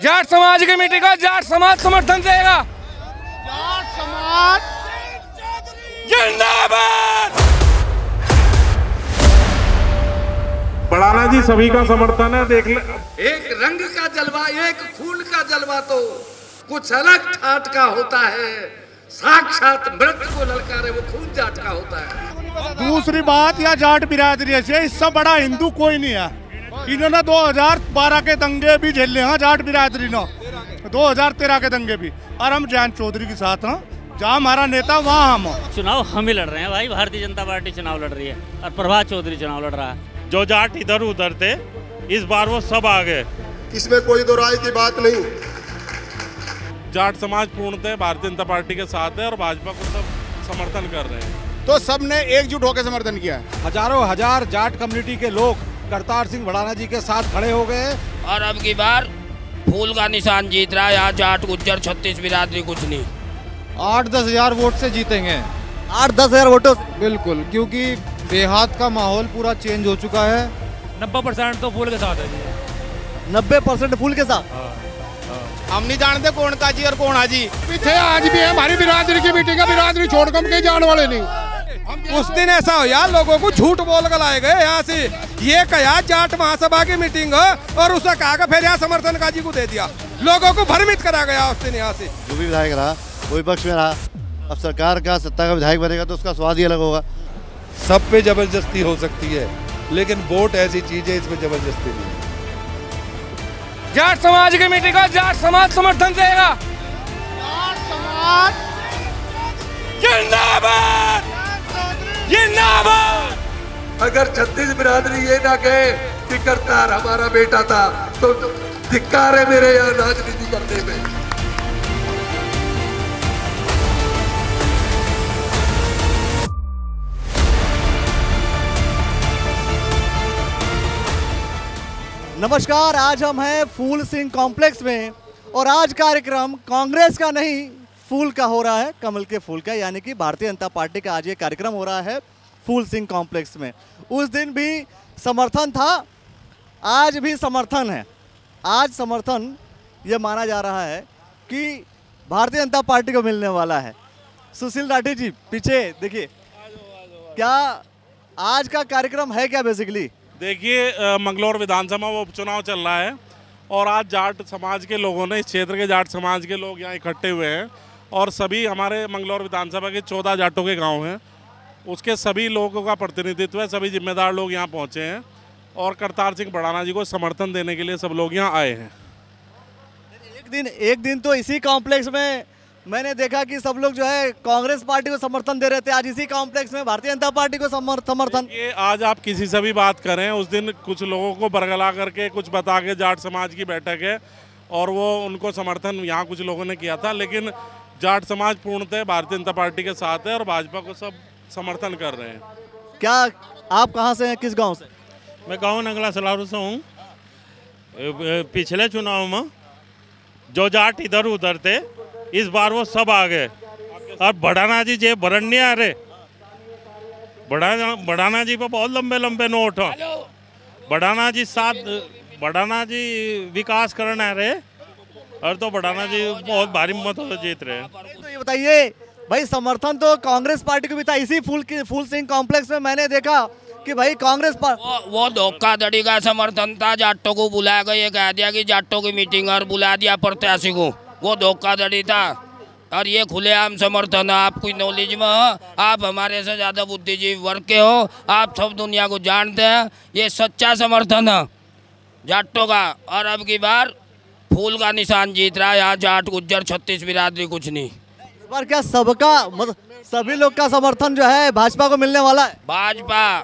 जाट समाज की मीटिंग को जाट समाज समर्थन देगा। जाट समाज जिंदाबाद। बढ़ाना जी सभी का समर्थन है। देख ले, एक रंग का जलवा, एक खून का जलवा तो कुछ अलग ठाट का होता है। साक्षात मृत्यु को ललकारे वो खून जाट का होता है। दूसरी बात, या जाट बिरादरी से इससे बड़ा हिंदू कोई नहीं है। इन्होंने 2012 के दंगे भी झेले हैं, जाट बिरादरी ने 2013 के दंगे भी। और हम जयंत चौधरी के साथ हैं, जहाँ हमारा नेता वहाँ हम। चुनाव हम ही लड़ रहे हैं भाई, भारतीय जनता पार्टी चुनाव लड़ रही है और प्रभात चौधरी चुनाव लड़ रहा है। जो जाट इधर उधर थे इस बार वो सब आ गए, इसमें कोई दो राय की बात नहीं। जाट समाज पूर्णतः भारतीय जनता पार्टी के साथ है और भाजपा को सब समर्थन कर रहे हैं। तो सबने एकजुट होकर समर्थन किया है। हजारों हजार जाट कम्युनिटी के लोग करतार सिंह भड़ाना जी के साथ खड़े हो गए और अब की बार फूल का निशान जीत रहा है। यहाँ जाट गुज्जर 36 बिरादरी कुछ नहीं। 8-10 हजार वोट से जीतेंगे। 8-10 हजार वोटों। बिल्कुल, क्योंकि देहात का माहौल पूरा चेंज हो चुका है। 90% तो फूल के साथ है। 90% फूल के साथ। हम नहीं जानते कौन काजी और कौन हाजी। पीछे आज भी है हमारी बिरादरी की मीटिंग है, बिरादरी छोड़ कम के जाने वाले नहीं। उस दिन ऐसा हो यार, लोगों को झूठ बोल कर लाए गए यहाँ से। ये कहा जाट महासभा की मीटिंग और उसे कहा फिर यहाँ समर्थन काजी को दे दिया। लोगों को भ्रमित करा गया उस दिन यहाँ से। जो भी विधायक रहा कोई पक्ष में रहा, अब सरकार का सत्ता का विधायक बनेगा तो उसका स्वाद ही अलग होगा। सब पे जबरदस्ती हो सकती है, लेकिन वोट ऐसी चीज है इसमें जबरदस्ती नहीं। जाट समाज की मीटिंग को जाट समाज समर्थन देगा। जाट समाज जिंदाबाद। जिंदाबाद। अगर 36 बिरादरी ये ना कहे कि करतार हमारा बेटा था तो धिक्कार है मेरे यहाँ राजनीति करने में। नमस्कार, आज हम हैं फूल सिंह कॉम्प्लेक्स में और आज कार्यक्रम कांग्रेस का नहीं फूल का हो रहा है, कमल के फूल का, यानी कि भारतीय जनता पार्टी का आज ये कार्यक्रम हो रहा है फूल सिंह कॉम्प्लेक्स में। उस दिन भी समर्थन था, आज भी समर्थन है। आज समर्थन ये माना जा रहा है कि भारतीय जनता पार्टी को मिलने वाला है। सुशील राठी जी पीछे देखिए, क्या आज का कार्यक्रम है क्या बेसिकली? देखिए, मंगलौर विधानसभा में उपचुनाव चल रहा है और आज जाट समाज के लोगों ने, इस क्षेत्र के जाट समाज के लोग यहाँ इकट्ठे हुए हैं और सभी हमारे मंगलौर विधानसभा के 14 जाटों के गांव हैं, उसके सभी लोगों का प्रतिनिधित्व है। सभी जिम्मेदार लोग यहाँ पहुँचे हैं और करतार सिंह भड़ाना जी को समर्थन देने के लिए सब लोग यहाँ आए हैं। एक दिन तो इसी कॉम्प्लेक्स में मैंने देखा कि सब लोग जो है कांग्रेस पार्टी को समर्थन दे रहे थे, आज इसी कॉम्प्लेक्स में भारतीय जनता पार्टी को समर्थन। ये आज आप किसी से भी बात करें, उस दिन कुछ लोगों को बरगला करके कुछ बता के जाट समाज की बैठक है और वो उनको समर्थन यहाँ कुछ लोगों ने किया था, लेकिन जाट समाज पूर्णतः भारतीय जनता पार्टी के साथ है और भाजपा को सब समर्थन कर रहे हैं। क्या आप कहाँ से हैं, किस गाँव से? मैं गाँव नंगला सलारू से हूँ। पिछले चुनाव में जो जाट इधर उधर थे इस बार वो सब आ गए और भड़ाना जी जे भरण नहीं आ रहे। भड़ाना जी पे बहुत लंबे लंबे नोट हो। भड़ाना जी विकास करने आ रहे और तो भड़ाना जी बहुत भारी मतों से जीत रहे हैं। तो ये बताइए भाई, समर्थन तो कांग्रेस पार्टी को भी था। इसी फूल सिंह कॉम्प्लेक्स में मैंने देखा कि भाई कांग्रेस वो धोखाधड़ी का समर्थन था। जाटों को बुलाया गया, ये कह दिया कि जाटों की मीटिंग और बुला दिया प्रत्याशी को, वो धोखाधड़ी था। और ये खुलेआम समर्थन है। आपकी नॉलेज में हो, आप हमारे से ज़्यादा बुद्धिजीवी वर्ग के हो, आप सब दुनिया को जानते हैं, ये सच्चा समर्थन है जाटों का। और अब की बार फूल का निशान जीत रहा है। यहाँ जाट गुज्जर 36 बिरादरी कुछ नहीं। इस बार क्या सबका सभी लोग का समर्थन जो है भाजपा को मिलने वाला है? भाजपा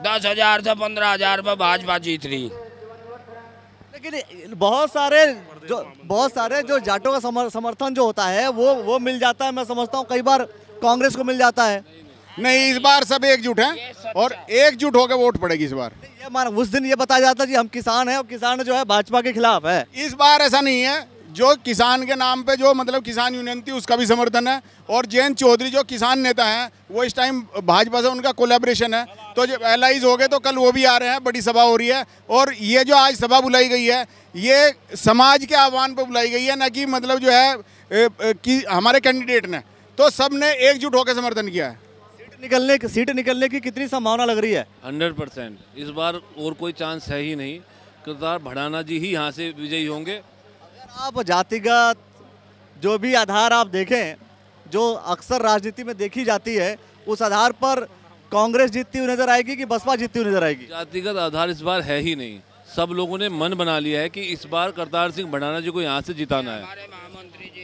10,000 से 15,000 पर भाजपा जीत रही। लेकिन बहुत सारे जो जाटों का समर्थन जो होता है वो मिल जाता है। मैं समझता हूँ कई बार कांग्रेस को मिल जाता है। नहीं, इस बार सब एकजुट हैं और एकजुट होकर वोट पड़ेगी इस बार। उस दिन ये बताया जाता है कि हम किसान हैं और किसान जो है भाजपा के खिलाफ है। इस बार ऐसा नहीं है, जो किसान के नाम पे जो मतलब किसान यूनियन थी उसका भी समर्थन है, और जयंत चौधरी जो किसान नेता हैं वो इस टाइम भाजपा से उनका कोलैबोरेशन है। तो जब एलाइज हो गए तो कल वो भी आ रहे हैं, बड़ी सभा हो रही है। और ये जो आज सभा बुलाई गई है ये समाज के आह्वान पर बुलाई गई है, ना कि मतलब जो है कि हमारे कैंडिडेट ने, तो सब ने एकजुट होकर समर्थन किया है। सीट निकलने की कितनी संभावना लग रही है? 100%। इस बार और कोई चांस है ही नहीं, करतार भड़ाना जी ही यहाँ से विजयी होंगे। अगर आप जातिगत जो भी आधार आप देखें, जो अक्सर राजनीति में देखी जाती है, उस आधार पर कांग्रेस जीतती हुई नजर आएगी कि बसपा जीतती हुई नजर आएगी? जातिगत आधार इस बार है ही नहीं। सब लोगों ने मन बना लिया है कि इस बार करतार सिंह भड़ाना जी को यहाँ से जिताना है,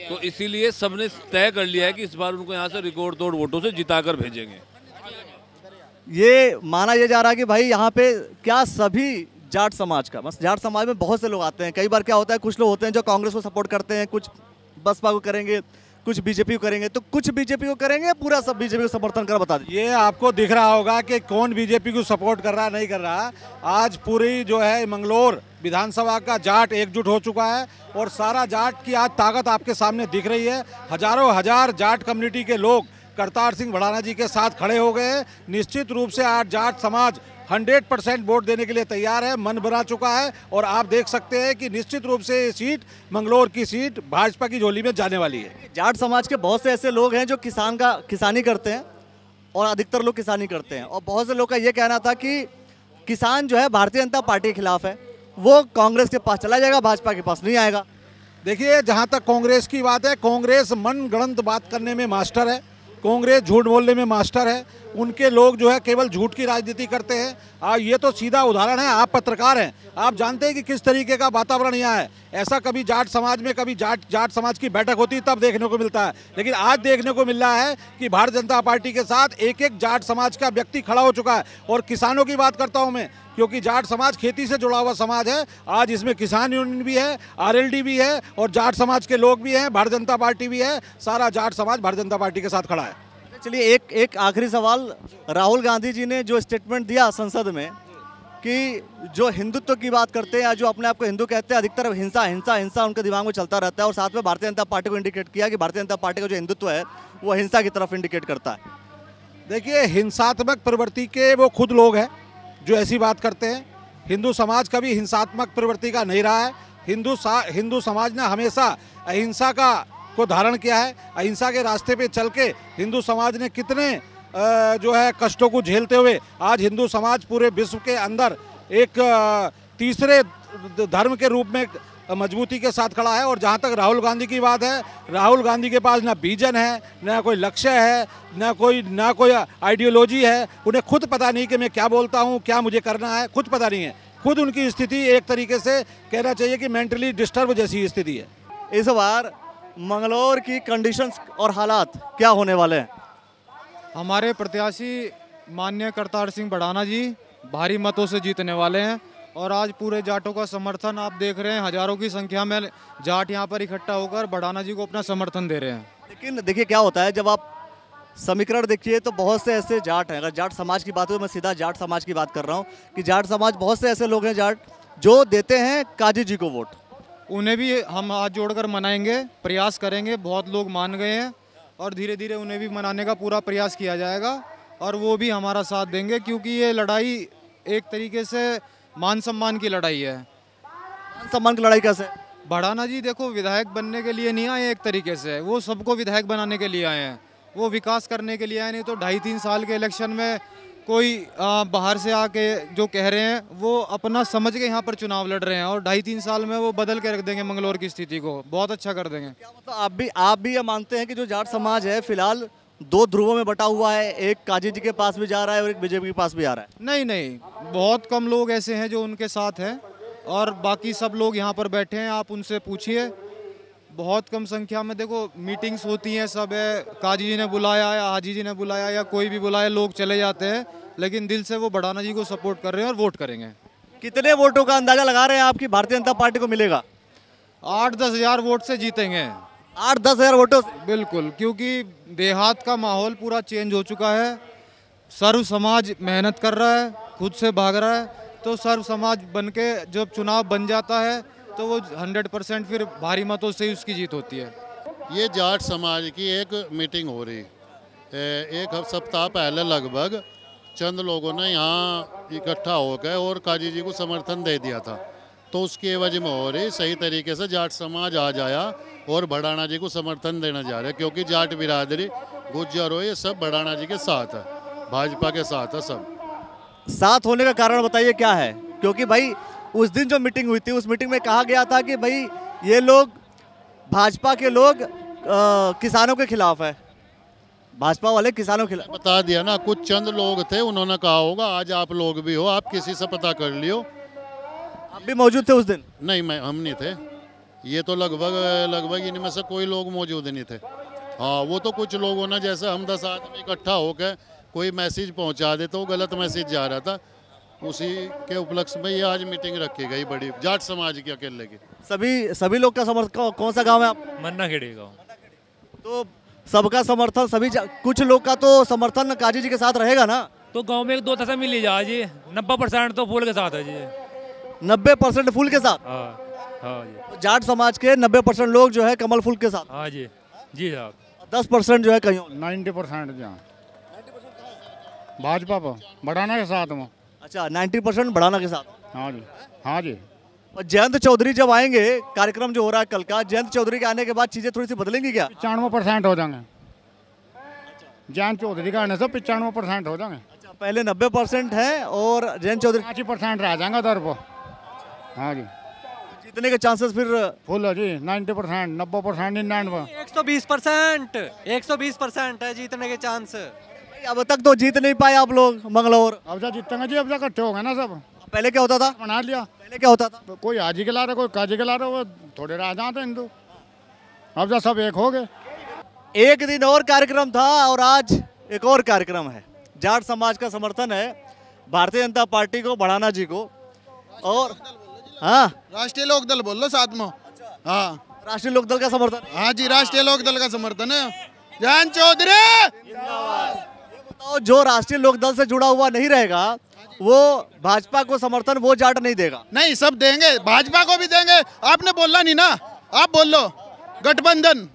तो इसीलिए सबने तय कर लिया है कि इस बार उनको यहाँ से रिकॉर्ड तोड़ वोटों से जिताकर भेजेंगे। ये माना यह जा रहा है कि भाई यहाँ पे क्या सभी जाट समाज का, बस जाट समाज में बहुत से लोग आते हैं। कई बार क्या होता है, कुछ लोग होते हैं जो कांग्रेस को सपोर्ट करते हैं, कुछ बसपा को करेंगे, कुछ बीजेपी को करेंगे, तो कुछ बीजेपी को करेंगे, पूरा सब बीजेपी को समर्थन कर बता दीजिए। ये आपको दिख रहा होगा कि कौन बीजेपी को सपोर्ट कर रहा नहीं कर रहा। आज पूरी जो है मंगलौर विधानसभा का जाट एकजुट हो चुका है और सारा जाट की आज ताकत आपके सामने दिख रही है। हजारों हजार जाट कम्युनिटी के लोग करतार सिंह भड़ाना जी के साथ खड़े हो गए। निश्चित रूप से आज जाट समाज 100% वोट देने के लिए तैयार है, मन बना चुका है। और आप देख सकते हैं कि निश्चित रूप से ये सीट, मंगलौर की सीट, भाजपा की झोली में जाने वाली है। जाट समाज के बहुत से ऐसे लोग हैं जो किसानी करते हैं, और अधिकतर लोग किसानी करते हैं, और बहुत से लोग का ये कहना था कि किसान जो है भारतीय जनता पार्टी के खिलाफ है, वो कांग्रेस के पास चला जाएगा, भाजपा के पास नहीं आएगा। देखिए, जहाँ तक कांग्रेस की बात है, कांग्रेस मन गढ़ंत बात करने में मास्टर है, कांग्रेस झूठ बोलने में मास्टर है। उनके लोग जो है केवल झूठ की राजनीति करते हैं। ये तो सीधा उदाहरण है, आप पत्रकार हैं, आप जानते हैं कि किस तरीके का वातावरण यहाँ है। ऐसा कभी जाट समाज में कभी जाट समाज की बैठक होती तब देखने को मिलता है, लेकिन आज देखने को मिल रहा है कि भारतीय जनता पार्टी के साथ एक एक जाट समाज का व्यक्ति खड़ा हो चुका है। और किसानों की बात करता हूँ मैं, क्योंकि जाट समाज खेती से जुड़ा हुआ समाज है। आज इसमें किसान यूनियन भी है, RLD भी है, और जाट समाज के लोग भी हैं, भारतीय जनता पार्टी भी है। सारा जाट समाज भारतीय जनता पार्टी के साथ खड़ा है। चलिए, एक आखिरी सवाल। राहुल गांधी जी ने जो स्टेटमेंट दिया संसद में कि जो हिंदुत्व की बात करते हैं या जो अपने आप को हिंदू कहते हैं, अधिकतर हिंसा हिंसा हिंसा उनके दिमाग में चलता रहता है, और साथ में भारतीय जनता पार्टी को इंडिकेट किया कि भारतीय जनता पार्टी का जो हिंदुत्व है वो हिंसा की तरफ इंडिकेट करता है। देखिए, हिंसात्मक प्रवृत्ति के वो खुद लोग हैं जो ऐसी बात करते हैं। हिंदू समाज कभी हिंसात्मक प्रवृत्ति का नहीं रहा है। हिंदू समाज ने हमेशा अहिंसा को धारण किया है। अहिंसा के रास्ते पे चल के हिंदू समाज ने कितने जो है कष्टों को झेलते हुए आज हिंदू समाज पूरे विश्व के अंदर एक तीसरे धर्म के रूप में मजबूती के साथ खड़ा है। और जहाँ तक राहुल गांधी की बात है, राहुल गांधी के पास ना विजन है, ना कोई लक्ष्य है, ना कोई आइडियोलॉजी है। उन्हें खुद पता नहीं कि मैं क्या बोलता हूँ, क्या मुझे करना है, खुद पता नहीं है। खुद उनकी स्थिति एक तरीके से कहना चाहिए कि मेंटली डिस्टर्ब जैसी स्थिति है। इस बार मंगलौर की कंडीशंस और हालात क्या होने वाले हैं? हमारे प्रत्याशी माननीय करतार सिंह भड़ाना जी भारी मतों से जीतने वाले हैं, और आज पूरे जाटों का समर्थन आप देख रहे हैं। हजारों की संख्या में जाट यहाँ पर इकट्ठा होकर भड़ाना जी को अपना समर्थन दे रहे हैं। लेकिन देखिए क्या होता है, जब आप समीकरण देखिए तो बहुत से ऐसे जाट हैं, अगर जाट समाज की बात हो, मैं सीधा जाट समाज की बात कर रहा हूँ कि जाट समाज, बहुत से ऐसे लोग हैं जाट जो देते हैं काजी जी को वोट। उन्हें भी हम हाथ जोड़कर मनाएंगे, प्रयास करेंगे। बहुत लोग मान गए हैं और धीरे धीरे उन्हें भी मनाने का पूरा प्रयास किया जाएगा, और वो भी हमारा साथ देंगे, क्योंकि ये लड़ाई एक तरीके से मान सम्मान की लड़ाई है। मान सम्मान की लड़ाई कैसे? भड़ाना जी देखो, विधायक बनने के लिए नहीं आए, एक तरीके से वो सबको विधायक बनाने के लिए आए हैं। वो विकास करने के लिए आए, नहीं तो 2.5-3 साल के इलेक्शन में कोई बाहर से आके जो कह रहे हैं वो अपना समझ के यहाँ पर चुनाव लड़ रहे हैं, और 2.5-3 साल में वो बदल के रख देंगे मंगलौर की स्थिति को, बहुत अच्छा कर देंगे। क्या मतलब आप भी ये मानते हैं कि जो जाट समाज है फिलहाल 2 ध्रुवों में बटा हुआ है, एक काजी जी के पास भी जा रहा है और एक बीजेपी के पास भी आ रहा है? नहीं, बहुत कम लोग ऐसे हैं जो उनके साथ हैं, और बाकी सब लोग यहाँ पर बैठे हैं। आप उनसे पूछिए, बहुत कम संख्या में। देखो, मीटिंग्स होती हैं, सब है, काजी जी ने बुलाया या हाजी जी ने बुलाया या कोई भी बुलाया, लोग चले जाते हैं, लेकिन दिल से वो भड़ाना जी को सपोर्ट कर रहे हैं और वोट करेंगे। कितने वोटों का अंदाजा लगा रहे हैं आपकी भारतीय जनता पार्टी को मिलेगा? 8-10 हज़ार वोट से जीतेंगे। 8-10 हज़ार वोटों से? बिल्कुल, क्योंकि देहात का माहौल पूरा चेंज हो चुका है। सर्व समाज मेहनत कर रहा है, खुद से भाग रहा है, तो सर्व समाज बन के जब चुनाव बन जाता है तो वो 100% फिर भारी मतों से ही उसकी जीत होती है। ये जाट समाज की एक मीटिंग हो रही, एक सप्ताह पहले लगभग चंद लोगों ने यहाँ इकट्ठा होकर और काजी जी को समर्थन दे दिया था, तो उसकी वजह में हो रही सही तरीके से जाट समाज आ जाया और भड़ाना जी को समर्थन देना जा रहा है, क्योंकि जाट बिरादरी गुज्जर हो ये सब भड़ाना जी के साथ है, भाजपा के साथ है। सब साथ होने का कारण बताइए क्या है? क्योंकि भाई उस दिन जो मीटिंग हुई थी उस मीटिंग में कहा गया था कि भाई ये लोग भाजपा के लोग किसानों के खिलाफ है, भाजपा वाले किसानों के खिलाफ। बता दिया ना, कुछ चंद लोग थे उन्होंने कहा होगा, आज आप लोग भी हो, आप किसी से पता कर लियो। आप भी मौजूद थे उस दिन? नहीं, हम नहीं थे, ये तो लगभग इनमें से कोई लोग मौजूद नहीं थे। हाँ, वो तो कुछ लोगों ने जैसे हम 10 आदमी इकट्ठा होकर कोई मैसेज पहुंचा दे तो गलत मैसेज जा रहा था, उसी के उपलक्ष्य में ये आज मीटिंग रखी गई बड़ी जाट समाज की अकेले की। सभी लोग का समर्थन कौन सा गांव है आप? मन्ना खेड़ी गाँव। तो सबका समर्थन कुछ लोग का तो समर्थन काजी जी के साथ रहेगा ना? तो गांव में 1-2 तसा मिल ही जा जी, 90% तो फूल के साथ है जी। 90% फूल के साथ? हाँ जी। तो जाट समाज के 90% लोग जो है कमल फूल के साथ? हाँ जी जी साहब। 10% जो है कहीं 90% जहाँ भाजपा पर बढ़ाना के साथ में। अच्छा, 90% बढ़ाना के साथ। हाँ जी, हाँ जी। और जयंत चौधरी जब आएंगे, कार्यक्रम जो हो रहा है कल का, जयंत चौधरी के आने के बाद चीजें थोड़ी सी बदलेंगी क्या? 95% हो जाएंगे। जयंत चौधरी का आने से 95% हो जाएंगे। अच्छा, पहले 90% है और जयंत चौधरी 5% रह जाएंगे उधर पर। हाँ जी, जीतने के चांसेस फिर फुल है जी। 90%, 90%, 99। 120% है जीतने के चांस। अब तक तो जीत नहीं पाए आप लोग मंगलौर। अब जा जीतेंगे जी, अब जा इकट्ठे हो गए ना सब। पहले क्या होता था? बना लिया। पहले क्या होता था? कोई हाजी के ला रहा, कोई काजी के ला रहा, वो थोड़े रह जाते हिंदू। अब जा सब एक हो गए। एक दिन और कार्यक्रम था और आज एक और कार्यक्रम है। जाट समाज का समर्थन है भारतीय जनता पार्टी को, भड़ाना जी को। और हाँ, राष्ट्रीय लोकदल बोल लो साथ में। हाँ, राष्ट्रीय लोकदल का समर्थन। हाँ जी, राष्ट्रीय लोकदल का समर्थन है। जयंत चौधरी। तो जो राष्ट्रीय लोकदल से जुड़ा हुआ नहीं रहेगा वो भाजपा को समर्थन वो जाट नहीं देगा। नहीं, सब देंगे, भाजपा को भी देंगे। आपने बोला नहीं ना, आप बोल लो गठबंधन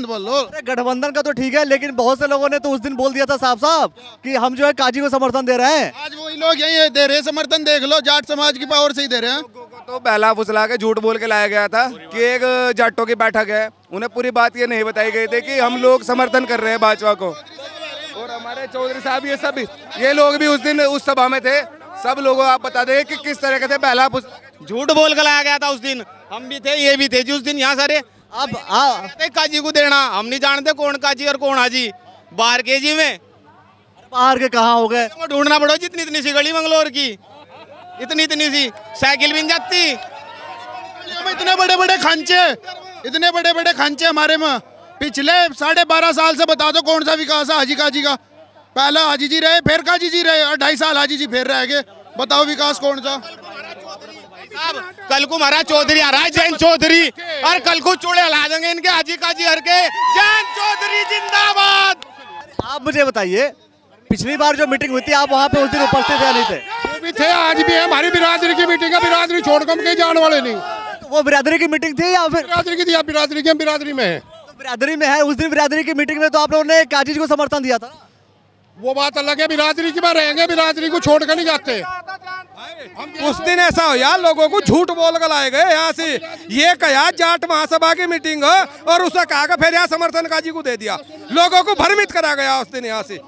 बोल लो। गठबंधन का तो ठीक है, लेकिन बहुत से लोगों ने तो उस दिन बोल दिया था साफ कि हम जो है काजी को समर्थन दे रहे हैं। आज वही लोग यही दे रहे हैं समर्थन, देख लो, जाट समाज की पावर से ही दे रहे हैं। तो बहला फुसला के झूठ बोल के लाया गया था कि एक जाटों की बैठक है, उन्हें पूरी बात ये नहीं बताई गई थी कि हम लोग समर्थन कर रहे हैं भाजपा को। और हमारे चौधरी साहब ये लोग भी उस दिन उस सभा में थे। सब लोगों आप बता दें कि किस तरह के थे, बहला झूठ बोल कर लाया गया था उस दिन। हम भी थे, ये भी थे जी उस दिन यहाँ सारे। अब काजी को देना, हम नहीं जानते कौन काजी और कौन हाजी। बाहर के जी में, बाहर के कहाँ हो गए? ढूंढना पड़ो। जितनी सी गली मंगलौर की, इतनी सी साइकिल भी नहीं जाती। इतने बड़े बड़े खांचे हमारे में। पिछले 12.5 साल से बता दो कौन सा विकास है हाजी काजी का? पहला हाजी जी रहे, फिर काजी जी रहे, और 2.5 साल हाजी जी फिर रह गए। बताओ विकास कौन सा? कल को हमारा चौधरी आ रहा है, जयंत चौधरी, और कल को चूड़े हिला देंगे इनके हाजी काजी हर के। जयंत चौधरी जिंदाबाद। आप मुझे बताइए, पिछली बार जो मीटिंग हुई थी आप वहाँ पे उस दिन उपस्थित या नहीं थे? वो भी थे, आज भी है। हमारी बिरादरी की मीटिंग है, बिरादरी छोड़ कम के जाने वाले नहीं। वो बिरादरी की मीटिंग थी या फिर? बिरादरी की थी, आप बिरादरी की, हम बिरादरी में है। तो बिरादरी में है, उस दिन बिरादरी की मीटिंग में तो आप लोगों ने काजी जी को समर्थन दिया था। वो बात अलग है, बिरादरी की बात रहेंगे, बिरादरी को छोड़ कर नहीं जाते। उस दिन ऐसा हो यार, लोगों को झूठ बोल कर लाए गए यहाँ से। ये कहा जाट महासभा की मीटिंग हो और उसका कहा फिर यहाँ समर्थन काजी को दे दिया। लोगों को भ्रमित करा गया उस दिन यहाँ से।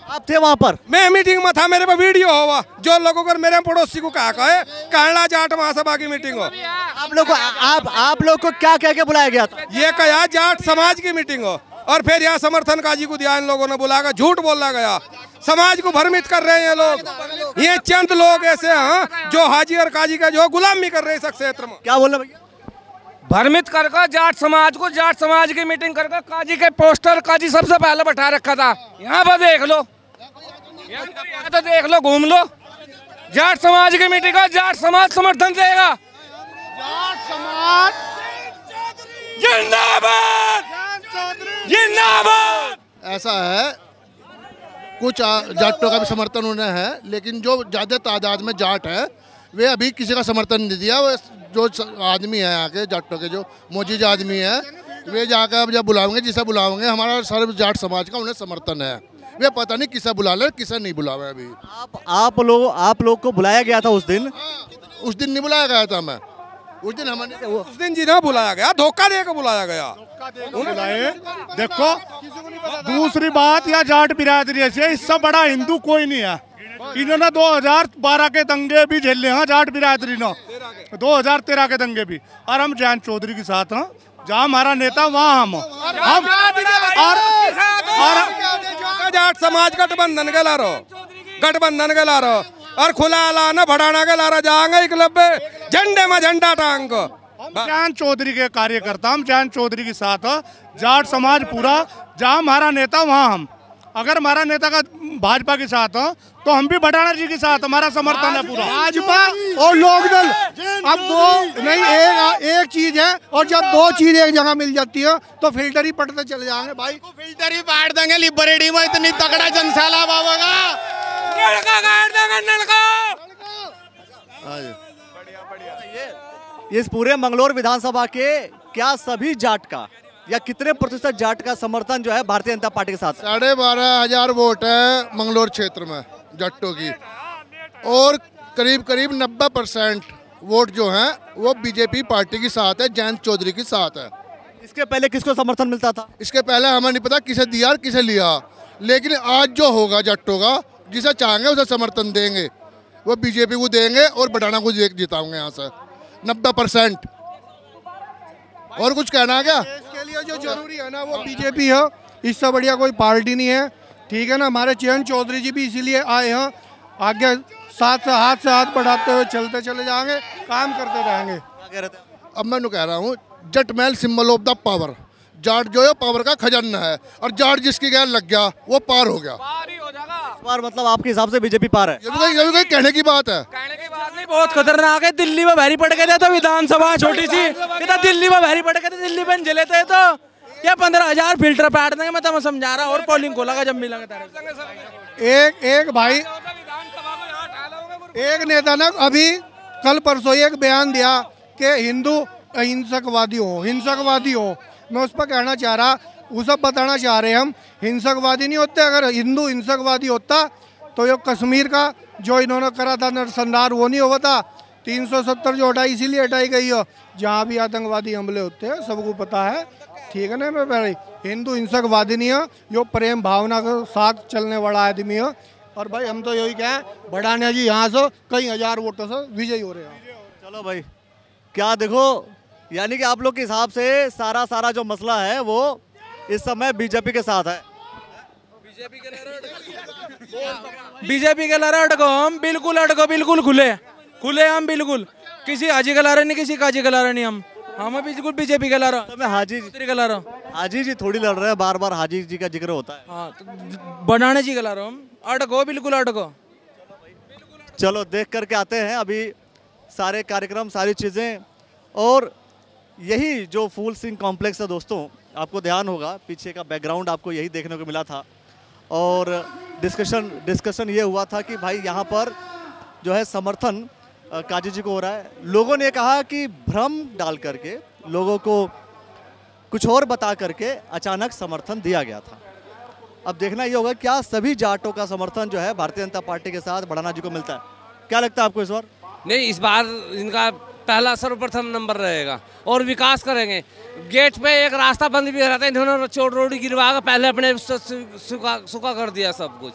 आप थे वहाँ पर? मैं मीटिंग में था, मेरे पे वीडियो हुआ। जो लोगों को, मेरे पड़ोसी को कहा है कांडला जाट महासभा की मीटिंग हो। आप लोग को क्या कह के बुलाया गया था? ये कहा जाट समाज की मीटिंग हो और फिर यहाँ समर्थन काजी को दिया। इन लोगों ने बुलाकर झूठ बोला गया, समाज को भ्रमित कर रहे हैं ये लोग। ये चंद लोग ऐसे हैं जो हाजी और काजी का जो गुलामी कर रहे हैं इस क्षेत्र में। क्या बोल रहे भैया? भ्रमित करके जाट समाज की मीटिंग करके काजी के पोस्टर काजी सबसे पहले बैठा रखा था। यहाँ पर देख लो, तो देख लो, घूम लो। जाट समाज की मीटिंग का जाट समाज समर्थन देगा। जाट समाज जिंदाबाद, जिंदाबाद। ऐसा है, कुछ जाटों का भी समर्थन उन्हें है, लेकिन जो ज्यादा तादाद में जाट है वे अभी किसी का समर्थन नहीं दिया। वो जो आदमी है यहाँ के जाटों के जो मौजूद आदमी है वे जाकर अब जब बुलाएंगे जिसे बुलाएंगे हमारा सर्व जाट समाज का उन्हें समर्थन है। वे पता नहीं किसे बुला ले किसे नहीं बुलावे अभी। आप लोग को बुलाया गया था उस दिन? उस दिन नहीं बुलाया गया था मैं, उस दिन जिन्हें बुलाया गया धोखा देकर बुलाया गया। बुलाए देखो दूसरी बात या जाट बिरादरी से इससे बड़ा हिंदू कोई नहीं है। इन्होंने 2012 के दंगे भी झेले हैं जाट बिरादरी ने, 2013 के दंगे भी। और हम जयंत चौधरी के साथ हैं, जहाँ हमारा नेता वहाँ हम और जाट समाज गठबंधन के ला रहो और खुला लाना बढ़ाना के ला रहा जाएंगे एकलव्य झंडे में झंडा टांग को। हम जयंत चौधरी के कार्यकर्ता, हम जयंत चौधरी के साथ जाट समाज पूरा, जहाँ हमारा नेता वहाँ हम। अगर हमारा नेता का भाजपा के साथ हो तो हम भी भटाना जी के साथ, हमारा समर्थन है पूरा। भाजपा और लोकदल अब दो नहीं, एक चीज है और जब दो चीज एक जगह मिल जाती है तो फिल्टर ही पटते चले जाएंगे भाई। फिल्टर ही पाट देंगे लिबरेटी में, इतनी तगड़ा जनसैलाब आवेगा। इस पूरे मंगलौर विधानसभा के क्या सभी जाट का या कितने प्रतिशत जाट का समर्थन जो है भारतीय जनता पार्टी के साथ? 12,500 वोट है मंगलौर क्षेत्र में जाटों की और करीब 90% वोट जो हैं वो बीजेपी पार्टी के साथ है, जयंत चौधरी के साथ है। इसके पहले किसको समर्थन मिलता था? इसके पहले हमें नहीं पता किसे दिया और किसे लिया, लेकिन आज जो होगा जाटों का जिसे चाहेंगे उसे समर्थन देंगे, वो बीजेपी को देंगे और बढ़ाना को जिताएंगे यहाँ से 90%। और कुछ कहना है क्या? इसके लिए जो जरूरी है ना वो बीजेपी है, इससे बढ़िया कोई पार्टी नहीं है। ठीक है ना, हमारे जयंत चौधरी जी भी इसीलिए आए हैं, आगे हाथ से हाथ बढ़ाते हुए चलते चले जाएंगे, काम करते रहेंगे। अब मैं कह रहा हूँ जट महल symbol of the power, Jat जो है पावर का खजाना है और जाट जिसकी गैर लग गया वो पार हो गया। पार मतलब आपके हिसाब से बीजेपी पार है? ये भी कोई कहने की बात है। बहुत खतरनाक है। दिल्ली में भारी पड़ गए थे तो विधानसभा छोटी सी, दिल्ली में भारी पड़ गए थे, दिल्ली में जले थे तो ये 15,000 फिल्टर पैट देंगे। मैं तो समझा रहा और पोलिंग को लगा जब मिलेंगे। एक भाई एक नेता ने अभी कल परसों एक बयान दिया कि हिंदू हिंसकवादी हो। मैं उस पर कहना चाह रहा, उसे बताना चाह रहे हम हिंसकवादी नहीं होते। अगर हिंदू हिंसकवादी होता तो ये कश्मीर का जो इन्होंने करा था नरसंहार वो नहीं हुआ था। 370 जो हटाई इसीलिए हटाई गई है, जहाँ भी आतंकवादी हमले होते हैं सबको पता है। ठीक है ना, मैं भाई हिंदू हिंसकवादी नहीं है, जो प्रेम भावना के साथ चलने वाला आदमी है। और भाई हम तो यही कहें बढ़ाने जी यहाँ से कई हजार वोटों से विजयी हो रहे हैं। चलो भाई, क्या देखो, यानी कि आप लोग के हिसाब से सारा जो मसला है वो इस समय बीजेपी के साथ है। बीजेपी के लारे अटको हम, बिल्कुल अटको, बिल्कुल खुले हम, बिल्कुल किसी हाजी के लारे नहीं, किसी काजी के लारे नहीं। हम बिल्कुल बीजेपी के लारा। तो मैं हाजी जी थोड़ी लड़ रहे हैं, बार बार हाजी जी का जिक्र होता है। हाँ, तो बढ़ाने जी के लारा हम, अटको, बिल्कुल अटको। चलो देख करके आते हैं अभी सारे कार्यक्रम, सारी चीज़ें। और यही जो फूल सिंह कॉम्प्लेक्स है दोस्तों, आपको ध्यान होगा पीछे का बैकग्राउंड आपको यही देखने को मिला था। और डिस्कशन ये हुआ था कि भाई यहाँ पर जो है समर्थन काजी जी को हो रहा है। लोगों ने कहा कि भ्रम डाल करके, लोगों को कुछ और बता करके अचानक समर्थन दिया गया था। अब देखना ये होगा क्या सभी जाटों का समर्थन जो है भारतीय जनता पार्टी के साथ बढ़ाना जी को मिलता है। क्या लगता है आपको इस बार? नहीं, इस बार इनका पहला सर्वप्रथम नंबर रहेगा और विकास करेंगे। गेट पे एक रास्ता बंद भी रहता है, इन्होंने चोट रोडी गिरवा कर पहले अपने सूखा कर दिया सब कुछ।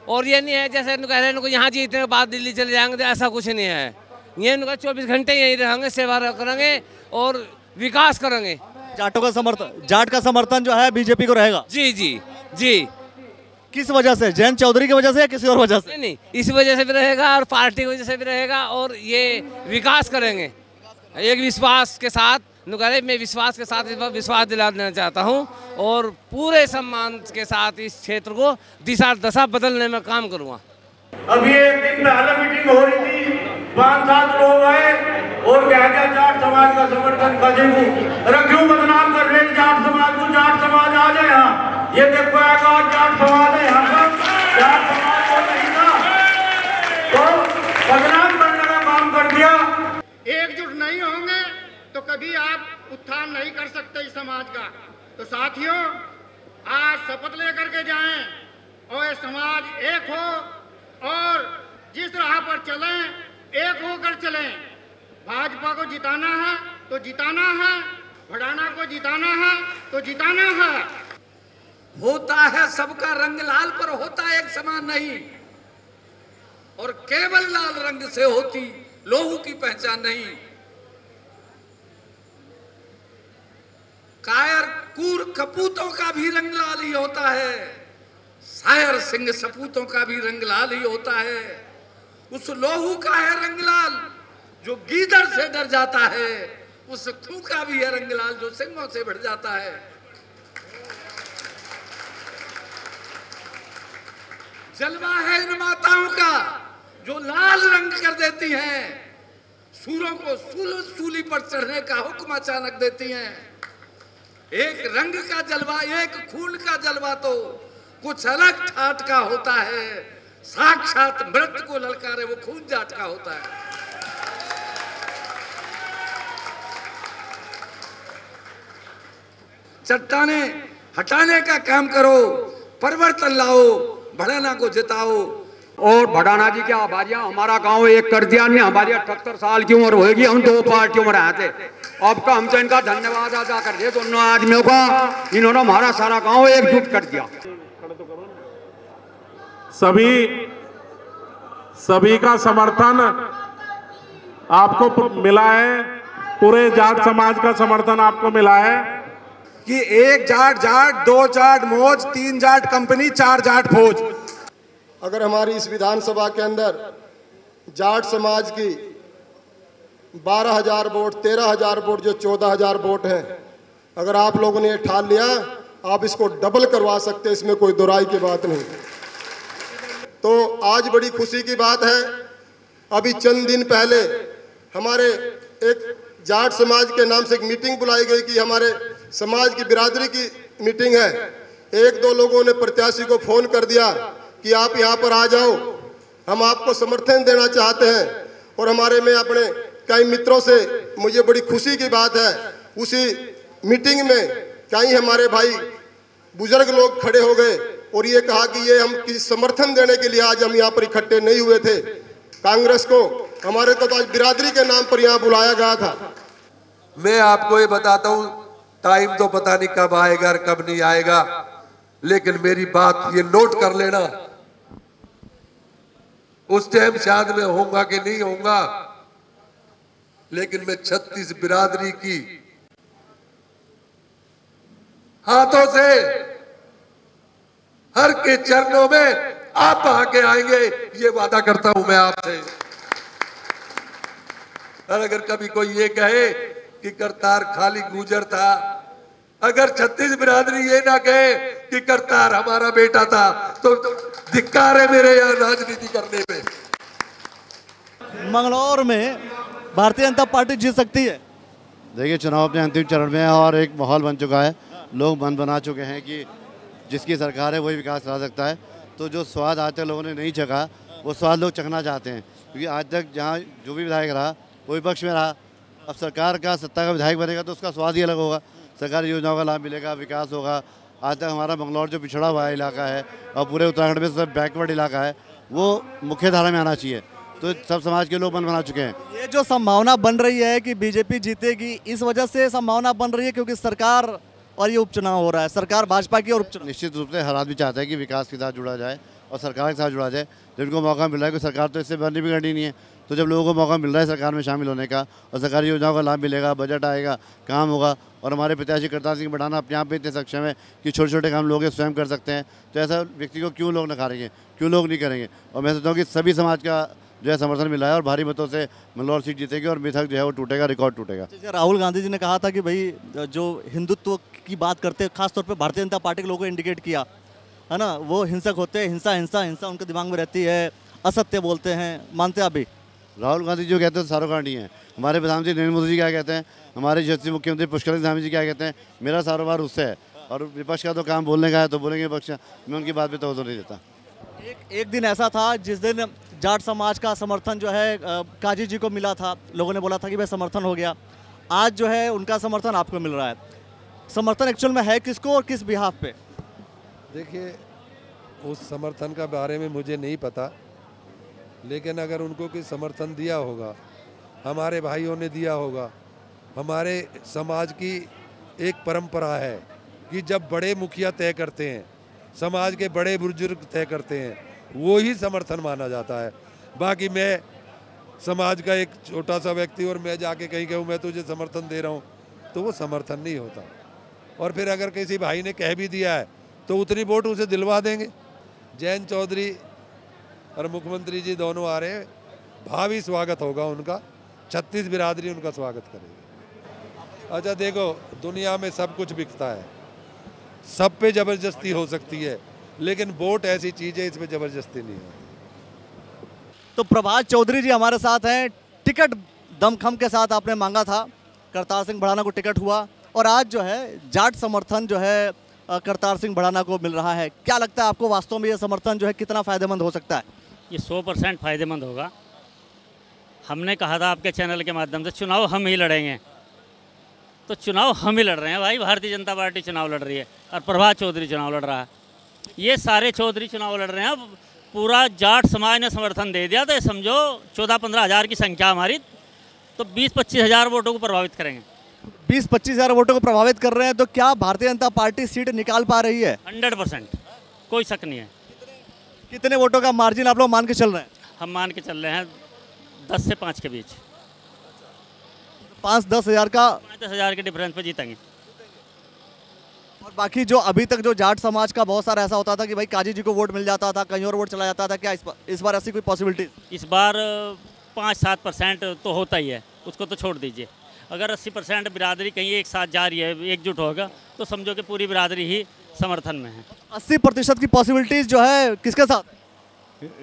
और ये नहीं है जैसे कह रहे हैं इनको यहाँ जीतने के बाद दिल्ली चले जाएंगे, ऐसा कुछ नहीं है। ये इनका 24 घंटे यहीं रहेंगे, सेवा करेंगे और विकास करेंगे। जाट का समर्थन जो है बीजेपी को रहेगा? जी जी जी। किस वजह से? जयंत चौधरी की वजह से या किसी और वजह से? नहीं, इस वजह से भी रहेगा और पार्टी की वजह से भी रहेगा और ये विकास करेंगे एक विश्वास के साथ। मैं विश्वास के साथ इस बार विश्वास दिला देना चाहता हूँ और पूरे सम्मान के साथ इस क्षेत्र को दिशा दशा बदलने में काम करूँगा। अभी एक दिन पहले मीटिंग हो रही थी, 5-7 लोग आए और कह दिया जाट समाज का समर्थन करेंगे। क्यों बदनाम कर रहे जाट समाज को? जाट समाज आ जाए यहाँ, ये देखो आएगा जाट समाज है यहाँ पर, जाट समाज को नहीं था तो बदनाम करने का काम कर दिया। एकजुट नहीं होंगे तो कभी आप उत्थान नहीं कर सकते इस समाज का। तो साथियों, आज शपथ लेकर के जाएं और ये समाज एक हो और जिस राह पर चलें एक होकर चलें। भाजपा को जिताना है तो जिताना है, भड़ाना को जिताना है तो जिताना है। होता है सबका रंग लाल, पर होता एक समान नहीं, और केवल लाल रंग से होती लोहू की पहचान नहीं। कायर कूर कपूतों का भी रंग लाल ही होता है, शायर सिंह सपूतों का भी रंग लाल ही होता है। उस लोहू का है रंग लाल जो गीदड़ से डर जाता है, उस खूं का भी है रंग लाल जो सिंहों से बढ़ जाता है। जलवा है इन माताओं का जो लाल रंग कर देती हैं, सूरों को सूली पर चढ़ने का हुक्म अचानक देती हैं। एक रंग का जलवा, एक खून का जलवा तो कुछ अलग ठाट का होता है, साक्षात मृत्यु को ललकारे वो खून जाट का होता है। चट्टाने हटाने का काम करो, परिवर्तन लाओ, भड़ाना को जिताओ। और भड़ाना जी क्या आबादियां, हमारा गांव एक कर दिया ने, हमारी 78 साल की उम्र होगी, हम 2 पार्टियों में रहते। आपका हमसे इनका धन्यवाद अदा कर दिए दोनों आदमियों का, इन्होंने हमारा सारा गांव एकजुट कर दिया। सभी का समर्थन आपको मिला है, पूरे जाट समाज का समर्थन आपको मिला है कि 1 जाट जाट, 2 जाट मौज, 3 जाट कंपनी, 4 जाट फौज। अगर हमारी इस विधानसभा के अंदर जाट समाज की 12,000 वोट, 13,000 वोट, जो 14,000 वोट हैं, अगर आप लोगों ने ये ठान लिया, आप इसको डबल करवा सकते, इसमें कोई दोराई की बात नहीं। तो आज बड़ी खुशी की बात है, अभी चंद दिन पहले हमारे एक जाट समाज के नाम से एक मीटिंग बुलाई गई कि हमारे समाज की बिरादरी की मीटिंग है। 1-2 लोगों ने प्रत्याशी को फोन कर दिया कि आप यहाँ पर आ जाओ, हम आपको समर्थन देना चाहते हैं। और हमारे में अपने कई मित्रों से मुझे बड़ी खुशी की बात है, उसी मीटिंग में कई हमारे भाई बुजुर्ग लोग खड़े हो गए और ये कहा कि ये हम किसी समर्थन देने के लिए आज हम यहाँ पर इकट्ठे नहीं हुए थे। कांग्रेस को हमारे को तो आज बिरादरी के नाम पर यहाँ बुलाया गया था। मैं आपको ये बताता हूँ, टाइम तो पता नहीं कब आएगा और कब नहीं आएगा, लेकिन मेरी बात ये नोट कर लेना, उस टाइम शायद मैं होऊंगा कि नहीं होऊंगा, लेकिन मैं 36 बिरादरी की हाथों से हर के चरणों में आप आके आएंगे, ये वादा करता हूं मैं आपसे। और अगर कभी कोई ये कहे कि करतार खाली गुजर था, अगर 36 बिरादरी ये ना कहे कि करतार हमारा बेटा था, तो धिक्कार है मेरे यहाँ राजनीति करने में। मंगलौर में भारतीय जनता पार्टी जीत सकती है। देखिए, चुनाव अपने अंतिम चरण में है और एक माहौल बन चुका है, लोग मन बना चुके हैं कि जिसकी सरकार है वही विकास करा सकता है। तो जो स्वाद आज तक लोगों ने नहीं चखा, वो स्वाद लोग चखना चाहते हैं, क्योंकि आज तक जहाँ जो भी विधायक रहा वो विपक्ष में रहा। अब सरकार का सत्ता का विधायक बनेगा तो उसका स्वाद ही अलग होगा, सरकारी योजनाओं का लाभ मिलेगा, विकास होगा। आज तक हमारा मंगलौर जो पिछड़ा हुआ इलाका है और पूरे उत्तराखंड में सब बैकवर्ड इलाका है, वो मुख्य धारा में आना चाहिए। तो सब समाज के लोग मन बना चुके हैं। ये जो संभावना बन रही है कि बीजेपी जीतेगी, इस वजह से संभावना बन रही है क्योंकि सरकार और ये उपचुनाव हो रहा है, सरकार भाजपा की और उपचुनाव। निश्चित रूप से हर आदमी चाहता है कि विकास के साथ जुड़ा जाए और सरकार के साथ जुड़ा जाए। जब इनको मौका मिल रहा है कि सरकार तो इससे बननी बिगड़नी नहीं है, तो जब लोगों को मौका मिल रहा है सरकार में शामिल होने का और सरकारी योजनाओं का लाभ मिलेगा, बजट आएगा, काम होगा, और हमारे प्रत्याशी करतार सिंह बढ़ाना अपने आप में इतने सक्षम है कि छोटे छोटे काम लोग स्वयं कर सकते हैं, तो ऐसा व्यक्ति को क्यों लोग नकारेंगे, क्यों लोग नहीं करेंगे। और मैं सोचता हूँ कि सभी समाज का जो है समर्थन मिला है और भारी मतों से मंगलौर सीट जीतेगी और मिथक जो है वो टूटेगा, रिकॉर्ड टूटेगा। राहुल गांधी जी ने कहा था कि भाई जो हिंदुत्व की बात करते हैं, खासतौर पे भारतीय जनता पार्टी के लोगों को इंडिकेट किया है ना, वो हिंसक होते हैं, हिंसा हिंसा हिंसा उनके दिमाग में रहती है, असत्य बोलते हैं, मानते हैं अभी? राहुल गांधी जो कहते हैं सारों कांडी है, हमारे प्रधानमंत्री नरेंद्र मोदी जी क्या कहते हैं, हमारे यशस्वी मुख्यमंत्री पुष्कर धामी जी क्या कहते हैं, मेरा कारोबार उससे है। और विपक्ष का तो काम बोलने का है तो बोलेंगे विपक्ष, मैं उनकी बात पे तवज्जो नहीं देता। एक दिन ऐसा था जिस दिन जाट समाज का समर्थन जो है काजी जी को मिला था, लोगों ने बोला था कि भाई समर्थन हो गया। आज जो है उनका समर्थन आपको मिल रहा है। समर्थन एक्चुअल में है किसको और किस बिहाफ पे? देखिए, उस समर्थन का बारे में मुझे नहीं पता, लेकिन अगर उनको कोई समर्थन दिया होगा, हमारे भाइयों ने दिया होगा। हमारे समाज की एक परंपरा है कि जब बड़े मुखिया तय करते हैं, समाज के बड़े बुजुर्ग तय करते हैं, वो ही समर्थन माना जाता है। बाकी मैं समाज का एक छोटा सा व्यक्ति और मैं जाके कहीं कहूँ मैं तुझे समर्थन दे रहा हूँ, तो वो समर्थन नहीं होता। और फिर अगर किसी भाई ने कह भी दिया है तो उतनी वोट उसे दिलवा देंगे। जयंत चौधरी और मुख्यमंत्री जी दोनों आ रहे हैं, भावी स्वागत होगा उनका, 36 बिरादरी उनका स्वागत करेगी। अच्छा देखो, दुनिया में सब कुछ बिकता है, सब पे जबरदस्ती हो सकती है, लेकिन वोट ऐसी चीज़ है इसमें जबरदस्ती नहीं होती। तो प्रभात चौधरी जी हमारे साथ हैं। टिकट दमखम के साथ आपने मांगा था, करतार सिंह भड़ाना को टिकट हुआ और आज जो है जाट समर्थन जो है करतार सिंह भड़ाना को मिल रहा है। क्या लगता है आपको वास्तव में ये समर्थन जो है कितना फ़ायदेमंद हो सकता है? ये 100% फ़ायदेमंद होगा। हमने कहा था आपके चैनल के माध्यम से चुनाव हम ही लड़ेंगे, तो चुनाव हम ही लड़ रहे हैं भाई। भारतीय जनता पार्टी चुनाव लड़ रही है और प्रभात चौधरी चुनाव लड़ रहा है। ये सारे चौधरी चुनाव लड़ रहे हैं। अब पूरा जाट समाज ने समर्थन दे दिया, तो ये समझो 14-15 हज़ार की संख्या हमारी, तो 20-25 हज़ार वोटों को प्रभावित करेंगे। 20-25 हज़ार वोटों को प्रभावित कर रहे हैं, तो क्या भारतीय जनता पार्टी सीट निकाल पा रही है? 100%, कोई शक नहीं है। कितने वोटों का मार्जिन आप लोग मान के चल रहे हैं? हम मान के चल रहे हैं 10 से 5 के बीच। 5-10 हज़ार का 5-10 हज़ार के डिफरेंस पे जीतेंगे। और बाकी जो अभी तक जो जाट समाज का बहुत सारा ऐसा होता था कि भाई काजी जी को वोट मिल जाता था, कहीं और वोट चला जाता था, क्या इस बार ऐसी कोई पॉसिबिलिटी? इस बार 5-7% तो होता ही है, उसको तो छोड़ दीजिए। अगर 80% बिरादरी कहीं एक साथ जा रही है, एकजुट होगा, तो समझो कि पूरी बिरादरी ही समर्थन में है। 80% की पॉसिबिलिटीज जो है किसके साथ?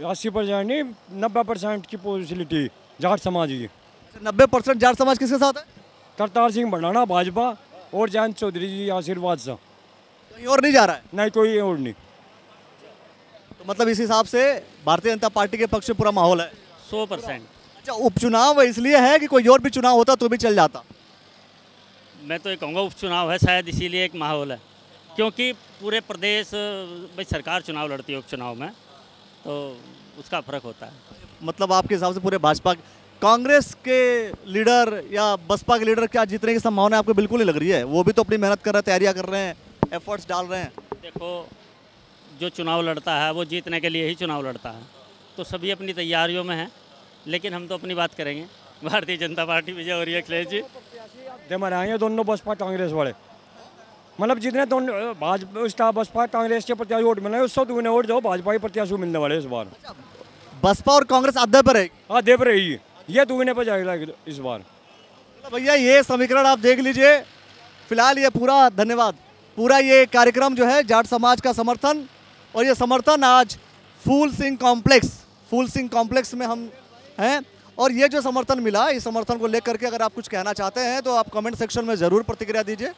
80% नहीं, 90% की पॉसिबिलिटी जाट समाज की। 90% जाट समाज किसके साथ है? करतार सिंह भड़ाना भाजपा और जयंत चौधरी जी आशीर्वाद से। कहीं और नहीं जा रहा है? नहीं, कोई और नहीं। तो मतलब इस हिसाब से भारतीय जनता पार्टी के पक्ष में पूरा माहौल है 100%। अच्छा, उपचुनाव इसलिए है कि कोई और भी चुनाव होता तो भी चल जाता? मैं तो ये कहूँगा उपचुनाव है, शायद इसीलिए एक माहौल है, क्योंकि पूरे प्रदेश भाई सरकार चुनाव लड़ती है उपचुनाव में, तो उसका फर्क होता है। मतलब आपके हिसाब से पूरे भाजपा, कांग्रेस के लीडर या बसपा के लीडर क्या जीतने की संभावना आपको बिल्कुल नहीं लग रही है? वो भी तो अपनी मेहनत कर रहे हैं, तैयारियां कर रहे हैं, एफर्ट्स डाल रहे हैं। देखो, जो चुनाव लड़ता है वो जीतने के लिए ही चुनाव लड़ता है, तो सभी अपनी तैयारियों में हैं, लेकिन हम तो अपनी बात करेंगे। भारतीय जनता पार्टी विजय हो रही है, अखिलेश जी हमारे आएंगे दोनों बसपा कांग्रेस वाले, मतलब जितने दोनों भाजपा बसपा कांग्रेस के प्रत्याशी वोट मिले उससे दूने वोट जो भाजपा के प्रत्याशी मिलने वाले इस बार। बसपा और कांग्रेस आधे पर रहेगी? आधे पर रहेगी, ये दूने पर जाएगा इस बार। भैया ये समीकरण आप देख लीजिए। फिलहाल ये पूरा, धन्यवाद, पूरा ये कार्यक्रम जो है जाट समाज का समर्थन, और ये समर्थन आज फूल सिंह कॉम्प्लेक्स में हम हैं, और ये जो समर्थन मिला, इस समर्थन को लेकर के अगर आप कुछ कहना चाहते हैं तो आप कमेंट सेक्शन में ज़रूर प्रतिक्रिया दीजिए।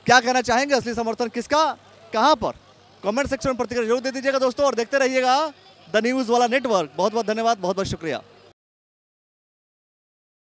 क्या कहना चाहेंगे, असली समर्थन किसका, कहाँ पर? कमेंट सेक्शन में प्रतिक्रिया जरूर दे दीजिएगा दोस्तों, और देखते रहिएगा द न्यूज़ वाला नेटवर्क। बहुत बहुत धन्यवाद, बहुत बहुत शुक्रिया।